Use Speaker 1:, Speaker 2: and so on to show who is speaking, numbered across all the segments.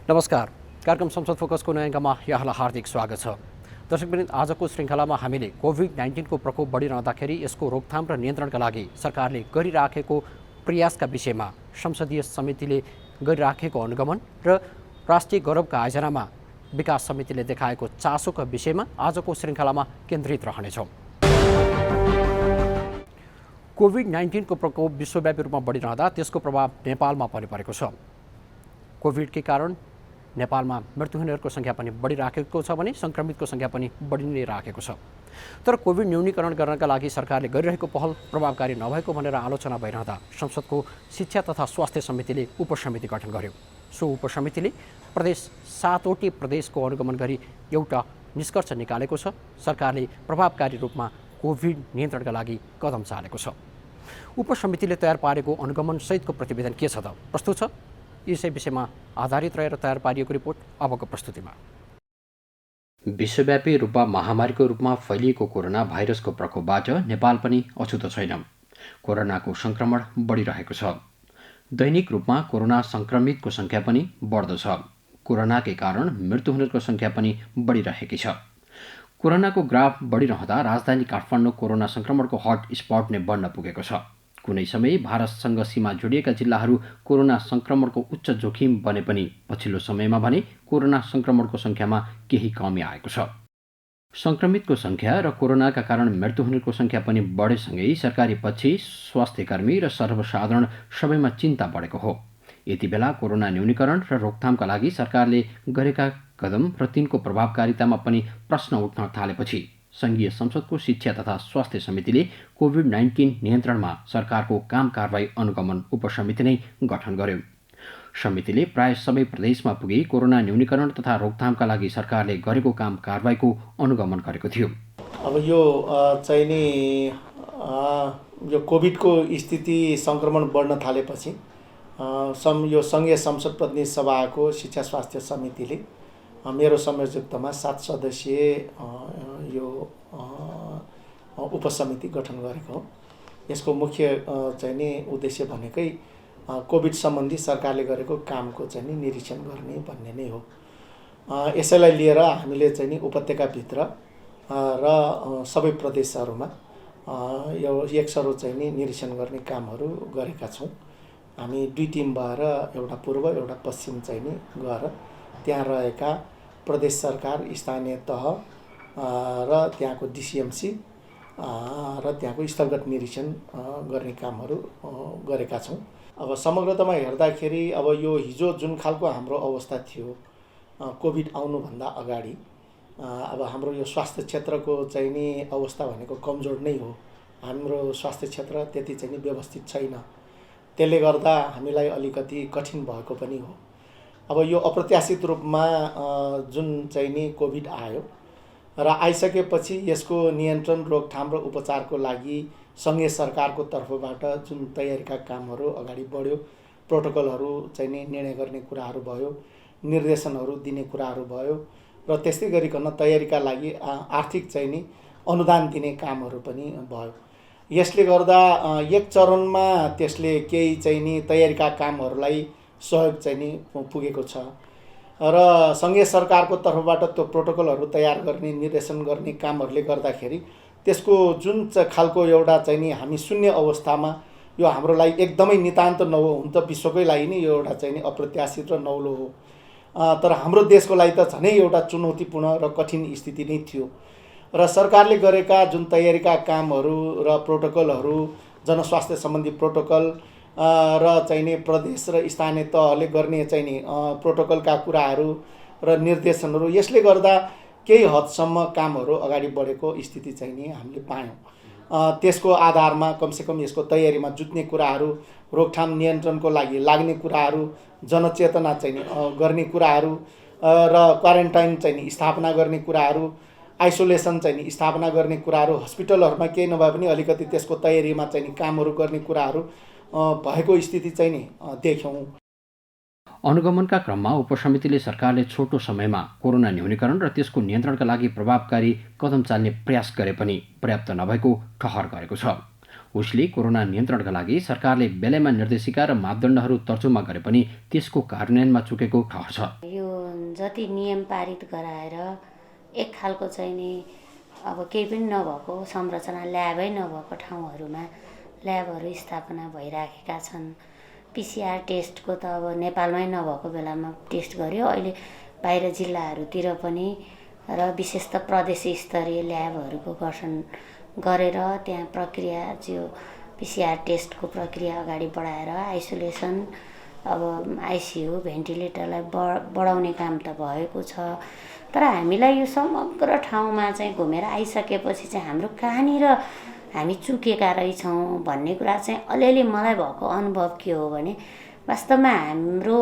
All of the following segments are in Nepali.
Speaker 1: नमस्कार। कार्यक्रम संसद फोकसको नयाँ अङ्कमा यहाँलाई हार्दिक स्वागत छ। दर्शकवृन्द, आजको श्रृङ्खलामा हामीले कोभिड-19 को प्रकोप बढिरहँदाखेरि यसको रोकथाम र नियन्त्रणका लागि सरकारले गरिराखेको प्रयासका विषयमा, संसदीय समितिले गरिराखेको अनुगमन र राष्ट्रिय गौरवका आयोजनामा विकास समितिले देखाएको चासोका विषयमा आजको श्रृङ्खलामा केन्द्रित रहनेछौँ। कोभिड-19 को प्रकोप विश्वव्यापी रूपमा बढिरहँदा त्यसको प्रभाव नेपालमा पनि परेको छ। कोभिडकै कारण नेपालमा मृत्यु हुनेहरूको सङ्ख्या पनि बढिराखेको छ भने सङ्क्रमितको सङ्ख्या पनि बढी नै राखेको छ। तर कोभिड न्यूनीकरण गर्नका लागि सरकारले गरिरहेको पहल प्रभावकारी नभएको भनेर आलोचना भइरहँदा संसदको शिक्षा तथा स्वास्थ्य समितिले उपसमिति गठन गर्यो। सो उपसमितिले प्रदेश 7वटै प्रदेशको अनुगमन गरी एउटा निष्कर्ष निकालेको छ। सरकारले प्रभावकारी रूपमा कोभिड नियन्त्रणका लागि कदम चालेको छ। उपसमितिले तयार पारेको अनुगमन सहितको प्रतिवेदन के छ त? प्रस्तुत छ। यसै विषयमा आधारित रहेर तयार पारिएको रिपोर्ट अबको प्रस्तुतिमा। विश्वव्यापी रूपमा महामारीको रूपमा फैलिएको कोरोना भाइरसको प्रकोपबाट नेपाल पनि अछुतो छैन। कोरोनाको सङ्क्रमण बढिरहेको छ। दैनिक रूपमा कोरोना सङ्क्रमितको सङ्ख्या पनि बढ्दो छ। कोरोनाकै कारण मृत्यु हुनेहरूको सङ्ख्या पनि बढिरहेकी छ। कोरोनाको ग्राफ बढिरहँदा राजधानी काठमाडौँ कोरोना सङ्क्रमणको हट स्पट नै बन्न पुगेको छ। कुनै समय भारतसँग सीमा जोडिएका जिल्लाहरू कोरोना सङ्क्रमणको उच्च जोखिम बने पनि पछिल्लो समयमा भने कोरोना सङ्क्रमणको सङ्ख्यामा केही कमी आएको छ। सङ्क्रमितको सङ्ख्या र कोरोनाका कारण मृत्यु हुनेको सङ्ख्या पनि बढेसँगै सरकारी पक्ष, स्वास्थ्यकर्मी र सर्वसाधारण सबैमा चिन्ता बढेको हो। यति बेला कोरोना न्यूनीकरण र रोकथामका लागि सरकारले गरेका कदम र तिनको प्रभावकारितामा पनि प्रश्न उठ्न थालेपछि सङ्घीय संसदको शिक्षा तथा स्वास्थ्य समितिले कोभिड-19 नियन्त्रणमा सरकारको काम कारबाही अनुगमन उपसमिति नै गठन गर्यो। समितिले प्राय सबै प्रदेशमा पुगी कोरोना न्यूनीकरण तथा रोकथामका लागि सरकारले गरेको काम कारबाहीको अनुगमन गरेको थियो।
Speaker 2: अब यो चाहिँ नि यो कोभिडको स्थिति सङ्क्रमण बढ्न थालेपछि यो सङ्घीय संसद प्रतिनिधि सभाको शिक्षा स्वास्थ्य समितिले मेरो संयोजकतामा 7 सदस्यीय यो उपसमिति गठन गरेको हो। यसको मुख्य चाहिँ नि उद्देश्य भनेकै कोभिड सम्बन्धी सरकारले गरेको कामको चाहिँ नि निरीक्षण गर्ने भन्ने नै हो। यसैलाई लिएर हामीले चाहिँ नि उपत्यकाभित्र र सबै प्रदेशहरूमा यो एकसरो चाहिँ नि निरीक्षण गर्ने कामहरू गरेका छौँ। हामी 2 टिम भएर एउटा पूर्व एउटा पश्चिम चाहिँ नि गएर त्यहाँ रहेका प्रदेश सरकार, स्थानीय तह र त्यहाँको डिसिएमसी र त्यहाँको स्थलगत निरीक्षण गर्ने कामहरू गरेका छौँ। अब समग्रतामा हेर्दाखेरि अब यो हिजो जुन खालको हाम्रो अवस्था थियो कोभिड आउनुभन्दा अगाडि, अब हाम्रो यो स्वास्थ्य क्षेत्रको चाहिँ नि अवस्था भनेको कमजोर नै हो। हाम्रो स्वास्थ्य क्षेत्र त्यति चाहिँ नि व्यवस्थित छैन। त्यसले गर्दा हामीलाई अलिकति कठिन भएको पनि हो। अब यो अप्रत्याशित रूपमा जुन चाहिँ नि कोभिड आयो र आइसकेपछि यसको नियन्त्रण, रोकथाम र उपचारको लागि सङ्घीय सरकारको तर्फबाट जुन तयारीका कामहरू अगाडि बढ्यो, प्रोटोकलहरू चाहिँ नि निर्णय गर्ने कुराहरू भयो, निर्देशनहरू दिने कुराहरू भयो र त्यस्तै गरिकन तयारीका लागि आर्थिक चाहिँ नि अनुदान दिने कामहरू पनि भयो। यसले गर्दा एक चरणमा त्यसले केही चाहिँ नि तयारीका कामहरूलाई सहयोग चाहिँ नि पुगेको छ र सङ्घीय सरकारको तर्फबाट त्यो प्रोटोकलहरू तयार गर्ने, निर्देशन गर्ने कामहरूले गर्दाखेरि त्यसको जुन खालको एउटा चाहिँ नि हामी शून्य अवस्थामा यो हाम्रो लागि एकदमै नितान्त नहो, हुन त विश्वकै लागि नि यो एउटा चाहिँ नि अप्रत्याशित र नौलो हो। तर हाम्रो देशको लागि त झनै एउटा चुनौतीपूर्ण र कठिन स्थिति नै थियो र सरकारले गरेका जुन तयारीका कामहरू र प्रोटोकलहरू, जनस्वास्थ्य सम्बन्धी प्रोटोकल र चाहिँ नि प्रदेश र स्थानीय तहले गर्ने चाहिँ नि प्रोटोकलका कुराहरू र निर्देशनहरू, यसले गर्दा केही हदसम्म कामहरू अगाडि बढेको स्थिति चाहिँ नि हामीले पायौँ। त्यसको आधारमा कमसेकम यसको तयारीमा जुट्ने कुराहरू, रोकथाम नियन्त्रणको लागि लाग्ने कुराहरू, जनचेतना चाहिँ नि गर्ने कुराहरू र क्वारेन्टाइन चाहिँ नि स्थापना गर्ने कुराहरू, आइसोलेसन चाहिँ नि स्थापना गर्ने कुराहरू, हस्पिटलहरूमा केही नभए पनि अलिकति त्यसको तयारीमा चाहिँ नि कामहरू गर्ने कुराहरू भएको स्थिति चाहिँ नि देख्यौँ।
Speaker 1: अनुगमनका क्रममा उपसमितिले सरकारले छोटो समयमा कोरोना न्यूनीकरण र त्यसको नियन्त्रणका लागि प्रभावकारी कदम चाल्ने प्रयास गरे पनि पर्याप्त नभएको ठहर गरेको छ। उसले कोरोना नियन्त्रणका लागि सरकारले बेलैमा निर्देशिका र मापदण्डहरू तर्जुमा गरे पनि त्यसको कार्यान्वयनमा चुकेको ठहर छ।
Speaker 3: यो जति नियम पारित गराएर एक खालको चाहिँ नि अब केही पनि नभएको संरचना ल्याबै नभएको ठाउँहरूमा ल्याबहरू स्थापना भइराखेका छन्। पिसिआर टेस्टको त अब नेपालमै नभएको बेलामा टेस्ट गर्यो, अहिले बाहिर जिल्लाहरूतिर पनि र विशेष त प्रदेश स्तरीय ल्याबहरूको गठन गरेर त्यहाँ प्रक्रिया जो पिसिआर टेस्टको प्रक्रिया अगाडि बढाएर आइसोलेसन अब आइसियु भेन्टिलेटरलाई बढाउने काम त भएको छ। तर हामीलाई यो समग्र ठाउँमा चाहिँ घुमेर आइसकेपछि चाहिँ हाम्रो कहाँनिर हामी चुकेका रहेछौँ भन्ने कुरा चाहिँ अलिअलि मलाई भएको अनुभव के हो भने वास्तवमा हाम्रो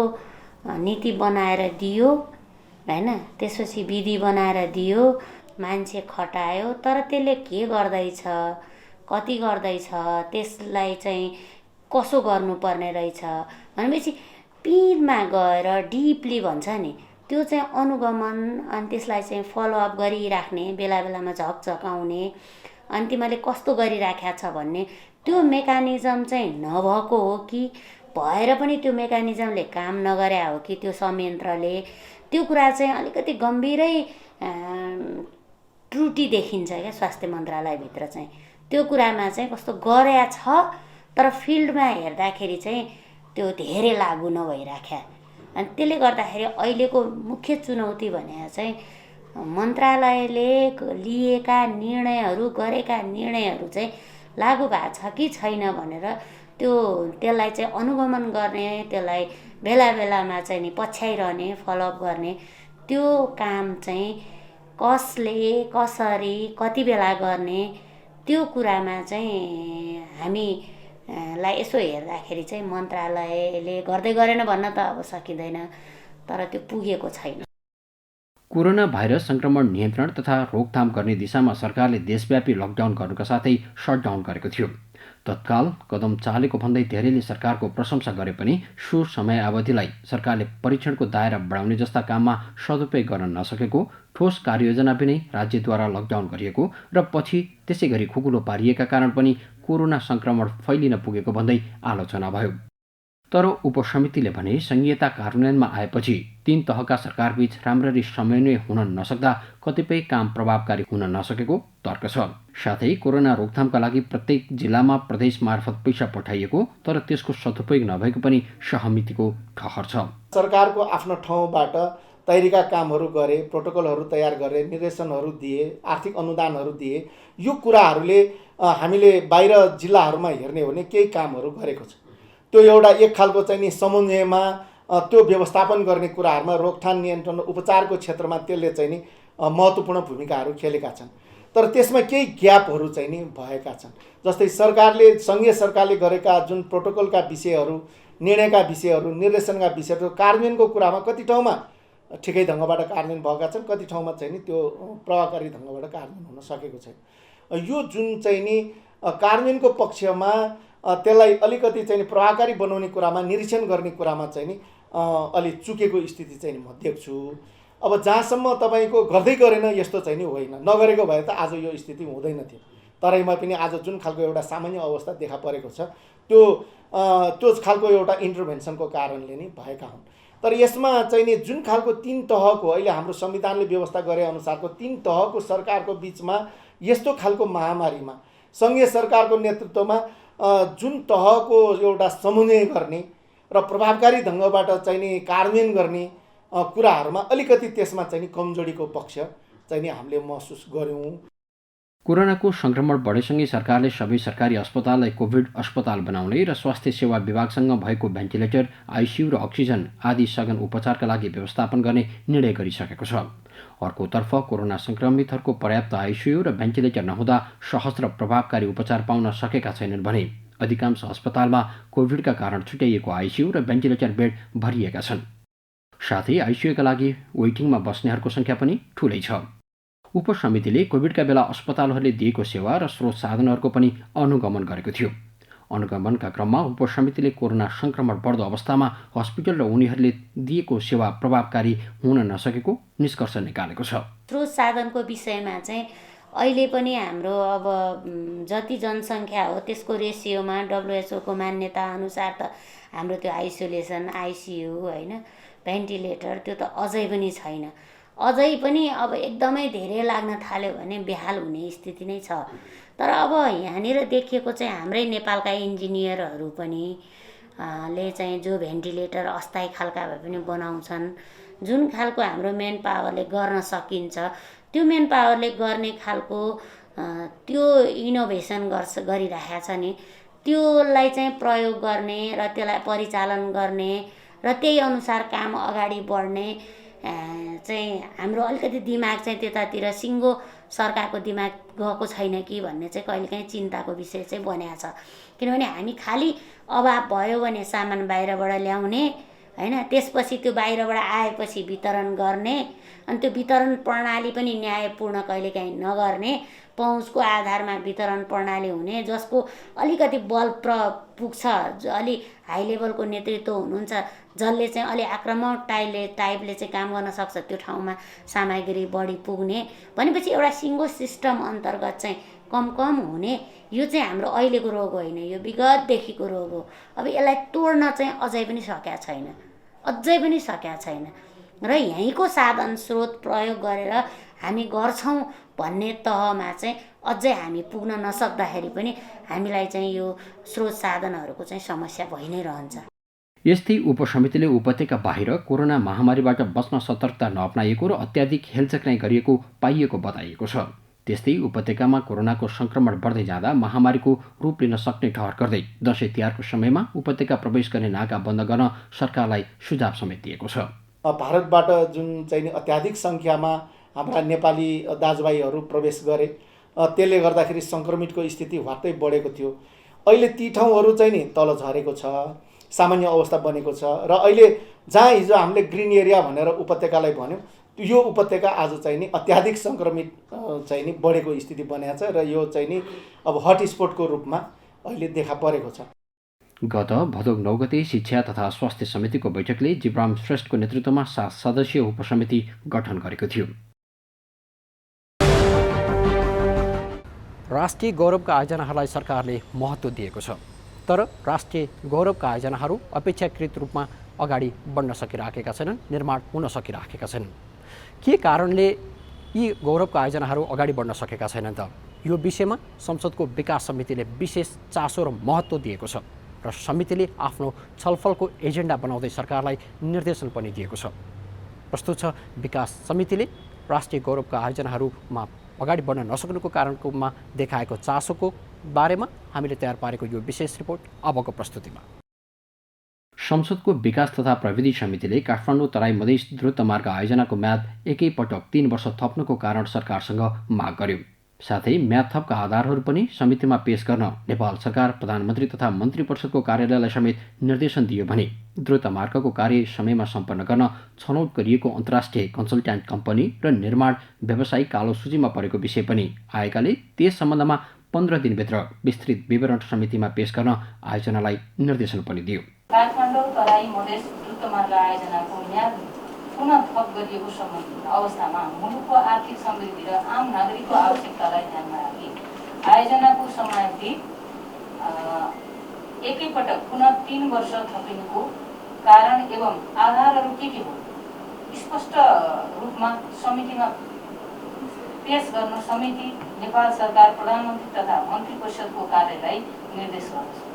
Speaker 3: नीति बनाएर दियो हैन, त्यसपछि विधि बनाएर दियो, मान्छे खटायो, तर त्यसले के गर्दैछ, कति गर्दैछ, त्यसलाई चाहिँ कसो गर्नुपर्ने रहेछ भनेपछि पिरमा गएर डिपली भन्छ नि त्यो चाहिँ अनुगमन अनि त्यसलाई चाहिँ फलोअप गरिराख्ने, बेला बेलामा झकझकाउने, अनि तिमीले कस्तो गरिराखेका छ भन्ने त्यो मेकानिजम चाहिँ नभएको हो कि भएर पनि त्यो मेकानिजमले काम नगरे हो कि त्यो संयन्त्रले, त्यो कुरा चाहिँ अलिकति गम्भीरै त्रुटि देखिन्छ क्या स्वास्थ्य मन्त्रालयभित्र चाहिँ। त्यो कुरामा चाहिँ कस्तो गरेया छ तर फिल्डमा हेर्दाखेरि चाहिँ त्यो धेरै लागु नभइराख्या। अनि त्यसले गर्दाखेरि अहिलेको मुख्य चुनौती भने चाहिँ मन्त्रालयले लिएका निर्णयहरू गरेका निर्णयहरू चाहिँ लागु भएको छ कि छैन भनेर त्यसलाई चाहिँ अनुगमन गर्ने, त्यसलाई बेला बेलामा चाहिँ नि पछ्याइरहने, फलोअप गर्ने त्यो काम चाहिँ कसले कसरी कति बेला गर्ने त्यो कुरामा चाहिँ हामीलाई यसो हेर्दाखेरि चाहिँ मन्त्रालयले गर्दै गरेन भन्न त अब सकिँदैन, तर त्यो पुगेको छैन।
Speaker 1: कोरोना भाइरस संक्रमण नियन्त्रण तथा रोकथाम गर्ने दिशामा सरकारले देशव्यापी लकडाउन गर्नुका साथै सटडाउन गरेको थियो। तत्काल कदम चालेको भन्दै धेरैले सरकारको प्रशंसा गरे पनि सुर समयावधिलाई सरकारले परीक्षणको दायरा बढाउने जस्ता काममा सदुपयोग गर्न नसकेको, ठोस कार्ययोजना बिनै राज्यद्वारा लकडाउन गरिएको र पछि त्यसै गरी खुकुलो पारिएका कारण पनि कोरोना संक्रमण फैलिन पुगेको भन्दै आलोचना भयो। तर उपसमितिले भने संघीयता कार्यान्वयनमा आएपछि तीन तहका सरकारबीच राम्ररी समन्वय हुन नसक्दा कतिपय काम प्रभावकारी हुन नसकेको तर्क छ। साथै कोरोना रोकथामका लागि प्रत्येक जिल्लामा प्रदेश मार्फत पैसा पठाइएको तर त्यसको सदुपयोग नभएको पनि सहमतिको ठहर छ।
Speaker 2: सरकारको आफ्नो ठाउँबाट तयारीका कामहरू गरे, प्रोटोकलहरू तयार गरे, निर्देशनहरू दिए, आर्थिक अनुदानहरू दिए। यो कुराहरूले हामीले बाहिर जिल्लाहरूमा हेर्ने हो भने केही कामहरू गरेको छ। त्यो एउटा एक खालको चाहिँ नि समन्वयमा त्यो व्यवस्थापन गर्ने कुराहरूमा रोकथाम नियन्त्रण उपचारको क्षेत्रमा त्यसले चाहिँ नि महत्त्वपूर्ण भूमिकाहरू खेलेका छन्। तर त्यसमा केही ग्यापहरू चाहिँ नि भएका छन्। जस्तै सङ्घीय सरकारले गरेका जुन प्रोटोकलका विषयहरू, निर्णयका विषयहरू, निर्देशनका विषयहरू कार्यान्वयनको कुरामा कति ठाउँमा ठिकै ढङ्गबाट कार्यान्वयन भएका छन्, कति ठाउँमा चाहिँ नि त्यो प्रभावकारी ढङ्गबाट कार्यान्वयन हुन सकेको छैन। यो जुन चाहिँ नि कार्यान्वयनको पक्षमा त्यसलाई अलिकति चाहिँ प्रभावकारी बनाउने कुरामा, निरीक्षण गर्ने कुरामा चाहिँ नि अलि चुकेको स्थिति चाहिँ म देख्छु। अब जहाँसम्म तपाईँको गर्दै गरेन यस्तो चाहिँ नि होइन, नगरेको भए त आज यो स्थिति हुँदैन थियो। तराईमा पनि आज जुन खालको एउटा सामान्य अवस्था देखा परेको छ त्यो खालको एउटा इन्टरभेन्सनको कारणले नै भएका हुन्। तर यसमा चाहिँ नि जुन खालको तीन तहको अहिले हाम्रो संविधानले व्यवस्था गरे अनुसारको तीन तहको सरकारको बिचमा यस्तो खालको महामारीमा सङ्घीय सरकारको नेतृत्वमा जुन तहको एउटा समन्वय गर्ने र प्रभावकारी ढङ्गबाट चाहिँ नि कार्यान्वयन गर्ने कुराहरूमा अलिकति त्यसमा चाहिँ नि कमजोरीको पक्ष चाहिँ नि हामीले महसुस गऱ्यौँ।
Speaker 1: कोरोनाको संक्रमण बढेसँगै सरकारले सबै सरकारी अस्पताललाई कोभिड अस्पताल बनाउने र स्वास्थ्य सेवा विभागसँग भएको भेन्टिलेटर, आइसियु र अक्सिजन आदि सघन उपचारका लागि व्यवस्थापन गर्ने निर्णय गरिसकेको छ। अर्कोतर्फ कोरोना संक्रमितहरूको पर्याप्त आइसियु र भेन्टिलेटर नहुँदा सहज र प्रभावकारी उपचार पाउन सकेका छैनन् भने अधिकांश अस्पतालमा कोभिडका कारण छुट्याइएको आइसियु र भेन्टिलेटर बेड भरिएका छन्। साथै आइसियुका लागि वेटिङमा बस्नेहरूको सङ्ख्या पनि ठुलै छ। उपसमितिले कोभिडका बेला अस्पतालहरूले दिएको सेवा र स्रोत साधनहरूको पनि अनुगमन गरेको थियो। अनुगमनका क्रममा उपसमितिले कोरोना संक्रमण बढ्दो अवस्थामा हस्पिटल र उनीहरूले दिएको सेवा प्रभावकारी हुन नसकेको निष्कर्ष निकालेको छ।
Speaker 3: स्रोत साधनको विषयमा चाहिँ अहिले पनि हाम्रो अब जति जनसङ्ख्या हो त्यसको रेसियोमा WHO को मान्यता अनुसार त हाम्रो त्यो आइसोलेसन, आइसियु होइन भेन्टिलेटर त्यो त अझै पनि छैन। अझै पनि अब एकदमै धेरै लाग्न थाल्यो भने बेहाल हुने स्थिति नै छ। तर अब यहाँनिर देखिएको चाहिँ हाम्रै नेपालका इन्जिनियरहरू पनि ले चाहिँ जो भेन्टिलेटर अस्थायी खालका भए पनि बनाउँछन्, जुन खालको हाम्रो मेन पावरले गर्न सकिन्छ त्यो मेन पावरले गर्ने खालको त्यो इनोभेसन गरिरहेको छ नि, त्योलाई चाहिँ प्रयोग गर्ने र त्यसलाई परिचालन गर्ने र त्यही अनुसार काम अगाडि बढ्ने चाहिँ हाम्रो अलिकति दिमाग चाहिँ त्यतातिर सिङ्गो सरकारको दिमाग गएको छैन कि भन्ने चाहिँ कहिलेकाहीँ चिन्ताको विषय चाहिँ बनेको छ। किनभने हामी खालि अभाव भयो भने सामान बाहिरबाट ल्याउने हैन, त्यसपछि त्यो बाहिरबाट आएपछि वितरण गर्ने, अनि त्यो वितरण प्रणाली पनि न्यायपूर्ण कहिलेकाहीँ नगर्ने, पहुँचको आधारमा वितरण प्रणाली हुने, जसको अलिकति बल पुग्छ, अलि हाई लेभलको नेतृत्व हुनुहुन्छ, जसले चाहिँ अलि आक्रामक टाइपले चाहिँ काम गर्न सक्छ, त्यो ठाउँमा सामग्री बढी पुग्ने भनेपछि एउटा सिङ्गो सिस्टम अन्तर्गत चाहिँ कम हुने, यो चाहिँ हाम्रो अहिलेको रोग होइन, यो विगतदेखिको रोग हो। अब यसलाई तोड्न चाहिँ अझै पनि सकेका छैन र यहीँको साधन स्रोत प्रयोग गरेर हामी गर्छौँ भन्ने तहमा चाहिँ अझै हामी पुग्न नसक्दाखेरि पनि हामीलाई चाहिँ यो स्रोत साधनहरूको चाहिँ समस्या भइ नै रहन्छ।
Speaker 1: यस्तै उपसमितिले उपत्यका बाहिर कोरोना महामारीबाट बच्न सतर्कता नअपनाइएको र अत्याधिक हेलचक्राइ गरिएको पाइएको बताइएको छ। त्यस्तै उपत्यकामा कोरोनाको संक्रमण बढ्दै जाँदा महामारीको रूप लिन सक्ने ठहर गर्दै दशैं तिहारको समयमा उपत्यका प्रवेश गर्ने नाका बन्द गर्न सरकारलाई सुझाव समेत दिएको छ।
Speaker 2: भारतबाट जुन चाहिँ अत्याधिक सङ्ख्यामा हाम्रा नेपाली दाजुभाइहरू प्रवेश गरे, त्यसले गर्दाखेरि सङ्क्रमितको स्थिति वात्तै बढेको थियो। अहिले ती ठाउँहरू चाहिँ नि तल झरेको छ, सामान्य अवस्था बनेको छ र अहिले जहाँ हिजो हामीले ग्रिन एरिया भनेर उपत्यकालाई भन्यौँ, यो उपत्यका आज चाहिँ नि अत्याधिक सङ्क्रमित चाहिँ नि बढेको स्थिति बनेको छ र यो चाहिँ नि अब हटस्पटको रूपमा अहिले देखा परेको छ।
Speaker 1: गत भदौ 9 गते शिक्षा तथा स्वास्थ्य समितिको बैठकले जीवराम श्रेष्ठको नेतृत्वमा 7 सदस्यीय उपसमिति गठन गरेको थियो। राष्ट्रिय गौरवका आयोजनाहरूलाई सरकारले महत्त्व दिएको छ, तर राष्ट्रिय गौरवका आयोजनाहरू अपेक्षाकृत रूपमा अगाडि बढ्न सकिराखेका छैनन्, निर्माण हुन सकिराखेका छैनन्। के कारणले यी गौरवका आयोजनाहरू अगाडि बढ्न सकेका छैनन् त? यो विषयमा संसदको विकास समितिले विशेष चासो र महत्त्व दिएको छ र समितिले आफ्नो छलफलको एजेन्डा बनाउँदै सरकारलाई निर्देशन पनि दिएको छ। प्रस्तुत छ विकास समितिले राष्ट्रिय गौरवका आयोजनाहरूमा अगाडि बढ्न नसक्नुको कारणमा देखाएको चासोको बारेमा हामीले तयार पारेको यो विशेष रिपोर्ट अबको प्रस्तुतिमा। संसदको विकास तथा प्रविधि समितिले काठमाडौँ तराई मधेस द्रुत मार्ग आयोजनाको म्याद एकैपटक 3 वर्ष थप्नुको कारण सरकारसँग माग गर्यो। साथै म्याद थपका आधारहरू पनि समितिमा पेश गर्न नेपाल सरकार प्रधानमन्त्री तथा मन्त्री परिषदको कार्यालयलाई समेत निर्देशन दियो भने द्रुत मार्गको कार्य समयमा सम्पन्न गर्न छनौट गरिएको अन्तर्राष्ट्रिय कन्सल्ट्यान्ट कम्पनी र निर्माण व्यवसायी कालो सूचीमा परेको विषय पनि आएकाले त्यस सम्बन्धमा 15 दिनभित्र विस्तृत विवरण समितिमा पेश गर्न आयोजनालाई निर्देशन पनि दियो।
Speaker 4: काठमाडौँ तराई मधेस द्रुत मार्ग आयोजनाको म्याद पुनः थप गरिएको अवस्थामा मुलुकको आर्थिक समृद्धि र आम नागरिकको आवश्यकतालाई ध्यानमा राखी आयोजनाको समयावधि एकैपटक पुनः 3 वर्ष थपिनुको कारण एवं आधारहरू के हुन् स्पष्ट रूपमा समितिमा पेश गर्न समिति नेपाल सरकार प्रधानमन्त्री तथा मन्त्री परिषदको कार्यालयलाई निर्देश गर्दछ।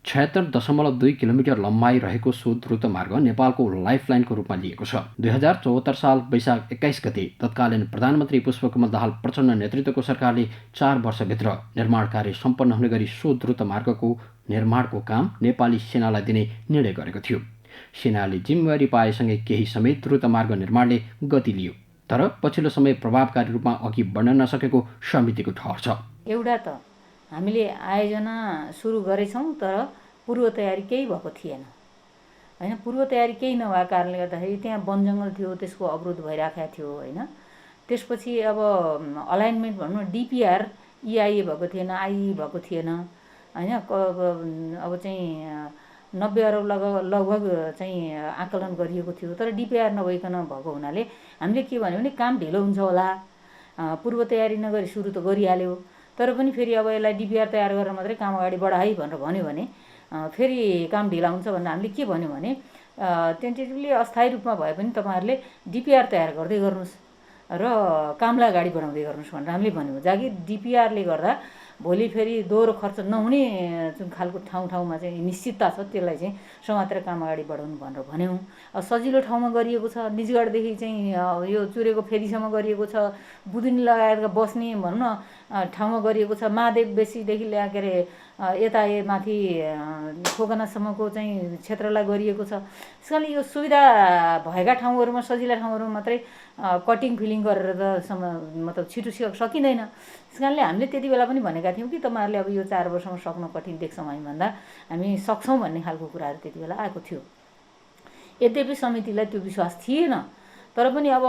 Speaker 1: 76.2 किलोमिटर लम्बाइ रहेको सो द्रुत मार्ग नेपालको लाइफलाइनको रूपमा लिएको छ। 2074 साल वैशाख 21 गते तत्कालीन प्रधानमन्त्री पुष्पकमल दाहाल प्रचण्ड नेतृत्वको सरकारले 4 वर्षभित्र निर्माण कार्य सम्पन्न हुने गरी सो द्रुत मार्गको निर्माणको काम नेपाली सेनालाई दिने निर्णय गरेको थियो। सेनाले जिम्मेवारी पाएसँगै केही समय द्रुत मार्ग निर्माणले गति लियो, तर पछिल्लो समय प्रभावकारी रूपमा अघि बढ्न नसकेको समितिको ठहर छ।
Speaker 5: एउटा त हामीले आयोजना सुरु गरेछौँ तर पूर्व तयारी केही भएको थिएन हैन। पूर्व तयारी केही नभएको कारणले गर्दाखेरि त्यहाँ वनजङ्गल थियो, त्यसको अवरोध भइराखेको थियो हैन। त्यसपछि अब अलाइनमेन्ट भनौँ डिपिआर इआइए भएको थिएन, आइई भएको थिएन हैन। अब चाहिँ 90 अरब लगभग चाहिँ आकलन गरिएको थियो, तर डिपिआर नभइकन भएको हुनाले हामीले के भन्यो भने काम ढिलो हुन्छ होला, पूर्व तयारी नगरी सुरु त गरिहाल्यो, तर पनि फेरि अब यसलाई डिपिआर तयार गरेर मात्रै काम अगाडि बढाइ भनेर भन्यो भने फेरि काम ढिला हुन्छ भनेर हामीले के भन्यो भने टेन्टेटिभली अस्थायी रूपमा भए पनि तपाईँहरूले डिपिआर तयार गर्दै गर्नुहोस् र कामलाई अगाडि बढाउँदै गर्नुहोस् भनेर हामीले भन्यौँ। जहाँ कि डिपिआरले गर्दा भोलि फेरि दोहोरो खर्च नहुने जुन खालको ठाउँमा चाहिँ निश्चितता छ त्यसलाई चाहिँ समातेर काम अगाडि बढाउनु भनेर भन्यौँ। सजिलो ठाउँमा गरिएको छ, निजगढदेखि चाहिँ यो चुरेको फेदीसम्म गरिएको छ, बुदुनी लगायतका बस्ने भनौँ न ठाउँमा गरिएको छ, महादेव बेसीदेखि के अरे यता माथि ठोकनासम्मको चाहिँ क्षेत्रलाई गरिएको छ। त्यस कारणले यो सुविधा भएका ठाउँहरूमा सजिला ठाउँहरूमा मात्रै कटिङ फिलिङ गरेर त मतलब छिटो सकिँदैन। त्यस कारणले हामीले त्यति बेला पनि भनेका थियौँ कि तपाईँहरूले अब यो 4 वर्षमा सक्न कठिन देख्छौँ हामी भन्दा हामी सक्छौँ भन्ने खालको कुराहरू त्यति बेला आएको थियो। यद्यपि समितिलाई त्यो विश्वास थिएन, तर पनि अब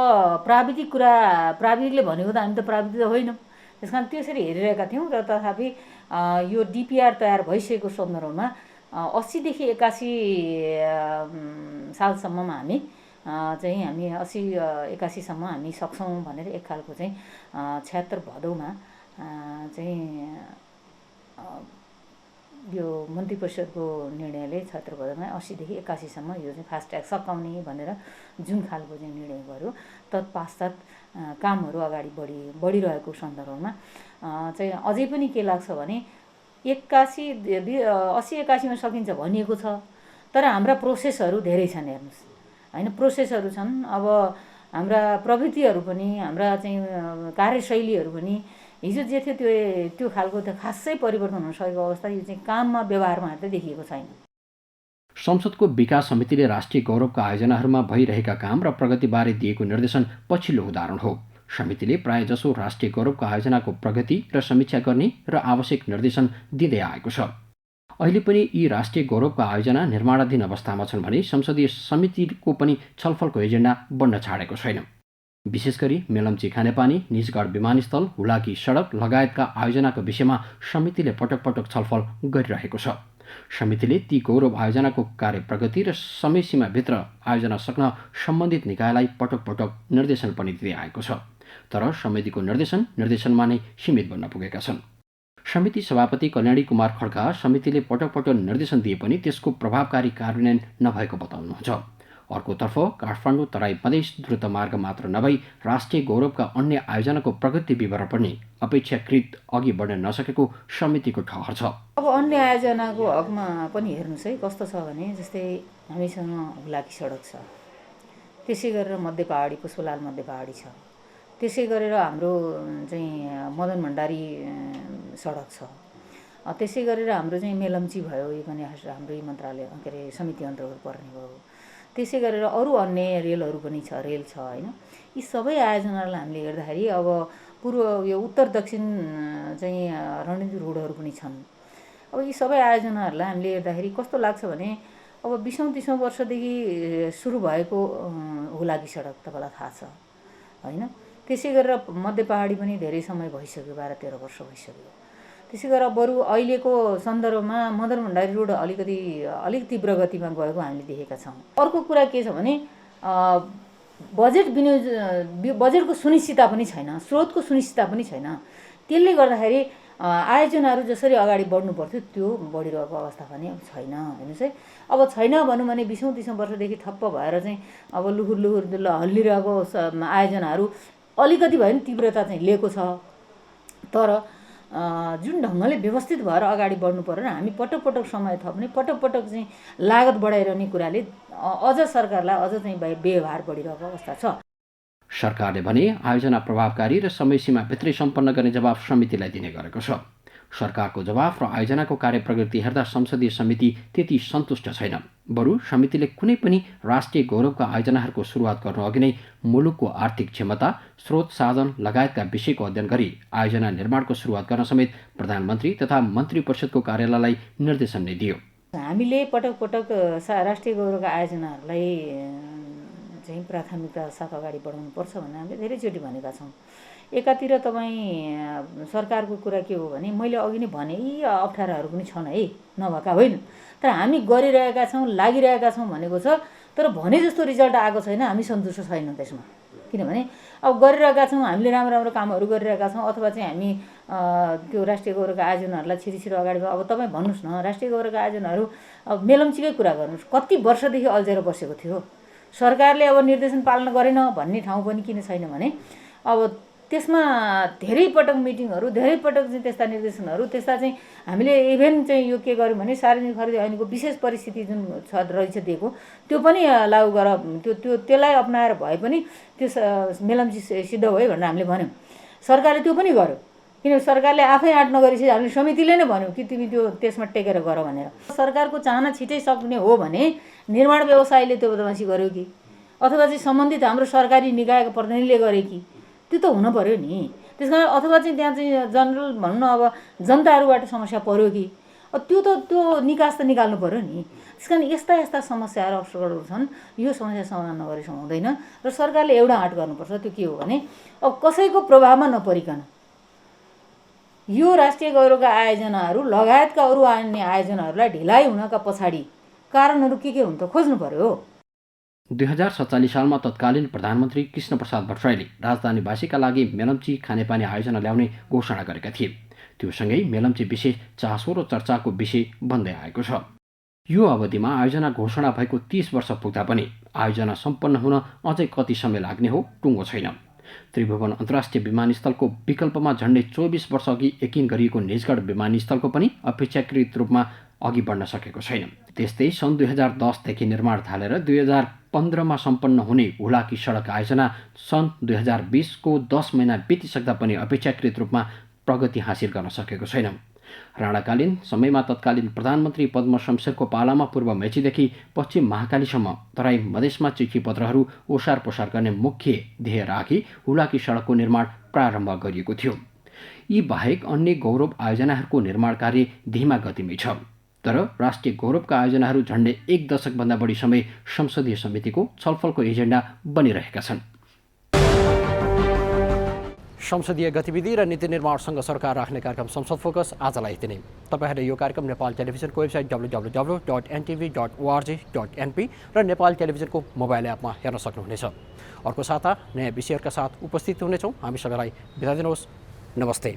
Speaker 5: प्राविधिकले भनेको त हामी त प्राविधिक त होइनौँ। त्यस कारण त्यसरी हेरिरहेका थियौँ र तथापि यो डिपिआर तयार भइसकेको सन्दर्भमा 80 देखि 81 सालसम्ममा हामी 80-81 सम्म हामी सक्छौँ भनेर एक खालको चाहिँ 76 भदौमा चाहिँ यो मन्त्री परिषदको निर्णयले 76 भदौमा 80 देखि 81 सम्म यो चाहिँ फास्ट्याग सकाउने भनेर जुन खालको चाहिँ निर्णय गर्यो, तत्पश्चात कामहरू अगाडि बढिरहेको सन्दर्भमा चाहिँ अझै पनि के लाग्छ भने 80-81मा सकिन्छ भनिएको छ, तर हाम्रा प्रोसेसहरू धेरै छन्। हेर्नुहोस् होइन, प्रोसेसहरू छन्। अब हाम्रा प्रवृत्तिहरू पनि, हाम्रा चाहिँ कार्यशैलीहरू पनि हिजो जे थियो त्यो खालको त खासै परिवर्तन हुन सकेको अवस्था यो चाहिँ काममा व्यवहारमा हेर्दा देखिएको छैन।
Speaker 1: संसदको विकास समितिले राष्ट्रिय गौरवका आयोजनाहरूमा भइरहेका काम र प्रगतिबारे दिएको निर्देशन पछिल्लो उदाहरण हो। समितिले प्रायजसो राष्ट्रिय गौरवका आयोजनाको प्रगति र समीक्षा गर्ने र आवश्यक निर्देशन दिँदै आएको छ। अहिले पनि यी राष्ट्रिय गौरवका आयोजना निर्माणाधीन अवस्थामा छन् भने संसदीय समितिको पनि छलफलको एजेन्डा बन्न छाडेको छैन। विशेष गरी मेलम्ची खानेपानी, निजगढ विमानस्थल, हुलाकी सडक लगायतका आयोजनाको विषयमा समितिले पटक पटक छलफल गरिरहेको छ। समितिले ती गौरव आयोजनाको कार्य प्रगति र समयसीमाभित्र आयोजना सक्न सम्बन्धित निकायलाई पटक पटक निर्देशन पनि दिँदै आएको छ। तर समितिको निर्देशनमा नै सीमित बन्न पुगेका छन्। समिति सभापति कल्याणी कुमार खड्का समितिले पटक पटक निर्देशन दिए पनि त्यसको प्रभावकारी कार्यान्वयन नभएको बताउनुहुन्छ। अर्कोतर्फ काठमाडौँ तराई मधेस द्रुत मार्ग मात्र नभई राष्ट्रिय गौरवका अन्य आयोजनाको प्रगति विवरण पनि अपेक्षाकृत अघि बढ्न नसकेको समितिको ठहर छ।
Speaker 5: अब अन्य आयोजनाको हकमा पनि हेर्नुहोस् है, कस्तो छ भने जस्तै हामीसँग हुलाकी सडक छ, त्यसै गरेर मध्य पहाडी पुष्पलाल मध्य पहाडी छ, त्यसै गरेर हाम्रो चाहिँ मदन भण्डारी सडक छ, त्यसै गरेर हाम्रो चाहिँ मेलम्ची भयो, यो पनि हाम्रो मन्त्रालय के अरे समिति अन्तर्गत पर्ने भयो। त्यसै गरेर अरू अन्य रेलहरू पनि छ, रेल छ होइन। यी सबै आयोजनालाई हामीले हेर्दाखेरि अब यो उत्तर दक्षिण चाहिँ रणनीति रोडहरू पनि छन्। अब यी सबै आयोजनाहरूलाई हामीले हेर्दाखेरि कस्तो लाग्छ भने अब 20औं-30औं वर्षदेखि सुरु भएको हुलाकी सडक तपाईँलाई थाहा छ होइन। त्यसै गरेर मध्य पहाडी पनि धेरै समय भइसक्यो, 12-13 वर्ष भइसक्यो। त्यसै गरेर बरु अहिलेको सन्दर्भमा मदन भण्डारी रोड अलिक तीव्र गतिमा गएको हामीले देखेका छौँ। अर्को कुरा के छ भने बजेटको सुनिश्चितता पनि छैन, स्रोतको सुनिश्चितता पनि छैन। त्यसले गर्दाखेरि आयोजनाहरू जसरी अगाडि बढ्नु पर्थ्यो त्यो बढिरहेको अवस्था पनि छैन। हेर्नुहोस् है, अब छैन भनौँ भने 20औं-30औं वर्षदेखि ठप्प भएर चाहिँ अब लुहुर हल्लिरहेको आयोजनाहरू अलिकति भए पनि तीव्रता चाहिँ लिएको छ। तर जुन ढङ्गले व्यवस्थित भएर अगाडि बढ्नु पर्यो र हामी पटक पटक समय थप्ने, पटक पटक चाहिँ लागत बढाइरहने कुराले अझ सरकारलाई अझ चाहिँ व्यवहार बढिरहेको अवस्था छ।
Speaker 1: सरकारले भने आयोजना प्रभावकारी र समयसीमाभित्रै सम्पन्न गर्ने जवाफ समितिलाई दिने गरेको छ। सरकारको जवाफ र आयोजनाको कार्य प्रगति हेर्दा संसदीय समिति त्यति सन्तुष्ट छैन। बरु समितिले कुनै पनि राष्ट्रिय गौरवका आयोजनाहरूको सुरुवात गर्नु अघि नै मुलुकको आर्थिक क्षमता, स्रोत साधन लगायतका विषयको अध्ययन गरी आयोजना निर्माणको सुरुवात गर्न समेत प्रधानमन्त्री तथा मन्त्री परिषदको कार्यालयलाई निर्देशन नै दियो।
Speaker 5: हामीले पटक पटक राष्ट्रिय गौरवका आयोजनाहरूलाई चाहिँ प्राथमिकता साथ अगाडि बढाउनुपर्छ भनेर हामीले धेरैचोटि भनेका छौँ। एकातिर तपाईँ सरकारको कुरा के हो भने मैले अघि नै भने यी अप्ठ्याराहरू पनि छन् है, नभएका होइन। तर हामी गरिरहेका छौँ, लागिरहेका छौँ भनेको छ, तर भने जस्तो रिजल्ट आएको छैन, हामी सन्तुष्ट छैनौँ त्यसमा। किनभने अब गरिरहेका छौँ हामीले राम्रो राम्रो कामहरू गरिरहेका छौँ अथवा चाहिँ हामी त्यो राष्ट्रिय गौरवका आयोजनाहरूलाई छिटो अगाडि अब तपाईँ भन्नुहोस् न राष्ट्रिय गौरवका आयोजनाहरू अब मेलम्चीकै कुरा गर्नुहोस् कति वर्षदेखि अल्झेर बसेको थियो सरकारले अब निर्देशन पालना गरेन भन्ने ठाउँ पनि किन छैन भने अब त्यसमा धेरै पटक मिटिङहरू धेरै पटक चाहिँ त्यस्ता निर्देशनहरू त्यस्ता चाहिँ हामीले इभेन चाहिँ यो के गर्यौँ भने सार्वजनिक खरिद ऐनको विशेष परिस्थिति जुन छ रहेछ दिएको त्यो पनि लागू गर त्यसलाई अपनाएर भए पनि त्यो मेलम्ची सिद्ध भयो भनेर हामीले भन्यौँ सरकारले त्यो पनि गर्यो किनभने सरकारले आफै आँट नगरेपछि हामीले समितिले नै भन्यौँ कि तिमी त्यो त्यसमा टेकेर गर भनेर सरकारको चाहना छिटै सक्ने हो भने निर्माण व्यवसायले त्यो बदमासी गर्यो कि अथवा चाहिँ सम्बन्धित हाम्रो सरकारी निकायको प्रतिनिधिले गरे कि त्यो त हुन पर्यो नि त्यस कारण अथवा चाहिँ त्यहाँ चाहिँ जनरल भनौँ न अब जनताहरूबाट समस्या पर्यो कि त्यो निकास त निकाल्नु पर्यो नि त्यस कारण यस्ता यस्ता समस्याहरू अवसरहरू छन् यो समस्या समाधान नगरेसम्म हुँदैन र सरकारले एउटा आँट गर्नुपर्छ त्यो के हो भने अब कसैको प्रभावमा नपरिकन यो राष्ट्रिय गौरवका आयोजनाहरू लगायतका अरू अन्य आयोजनाहरूलाई ढिलाइ हुनका पछाडि कारणहरू के हुन् त खोज्नु पर्यो
Speaker 1: 2047 सालमा तत्कालीन प्रधानमन्त्री कृष्णप्रसाद भट्टराईले राजधानीवासीका लागि मेलम्ची खानेपानी आयोजना ल्याउने घोषणा गरेका थिए त्यो सँगै मेलम्ची विशेष चासो र चर्चाको विषय बन्दै आएको छ यो अवधिमा आयोजना घोषणा भएको 30 वर्ष पुग्दा पनि आयोजना सम्पन्न हुन अझै कति समय लाग्ने हो टुङ्गो छैन त्रिभुवन अन्तर्राष्ट्रिय विमानस्थलको विकल्पमा झन्डै 24 वर्ष अघि यकिन गरिएको निजगढ विमानस्थलको पनि अपेक्षाकृत रूपमा अघि बढ्न सकेको छैन त्यस्तै सन् 2010 देखि निर्माण थालेर 2015मा सम्पन्न हुने हुलाकी सडक आयोजना सन् 2020 को 10 महिना बितिसक्दा पनि अपेक्षाकृत रूपमा प्रगति हासिल गर्न सकेको छैन राणाकालीन समयमा तत्कालीन प्रधानमन्त्री पद्म शमशेरको पालामा पूर्व मेचीदेखि पश्चिम महाकालीसम्म तराई मधेसमा चिठीपत्रहरू ओसार पोसार गर्ने मुख्य ध्येय राखी हुलाकी सडकको निर्माण प्रारम्भ गरिएको थियो यी बाहेक अन्य गौरव आयोजनाहरूको निर्माण कार्य धीमा गतिमै छ तर राष्ट्रिय गौरवका आयोजनाहरू झन्डै 1 दशकभन्दा बढी समय संसदीय समितिको छलफलको एजेन्डा बनिरहेका छन् संसदीय गतिविधि र नीति निर्माणसँग सरकार राख्ने कार्यक्रम संसद फोकस आजलाई यति नै तपाईहरूले यो कार्यक्रम नेपाल टेलिभिजनको वेबसाइट www.ntv.org.np र नेपाल टेलिभिजनको मोबाइल एपमा हेर्न सक्नुहुनेछ अर्को साता नयाँ विषयहरूका साथ उपस्थित हुनेछौँ हामी सबैलाई बिदा दिनुहोस् नमस्ते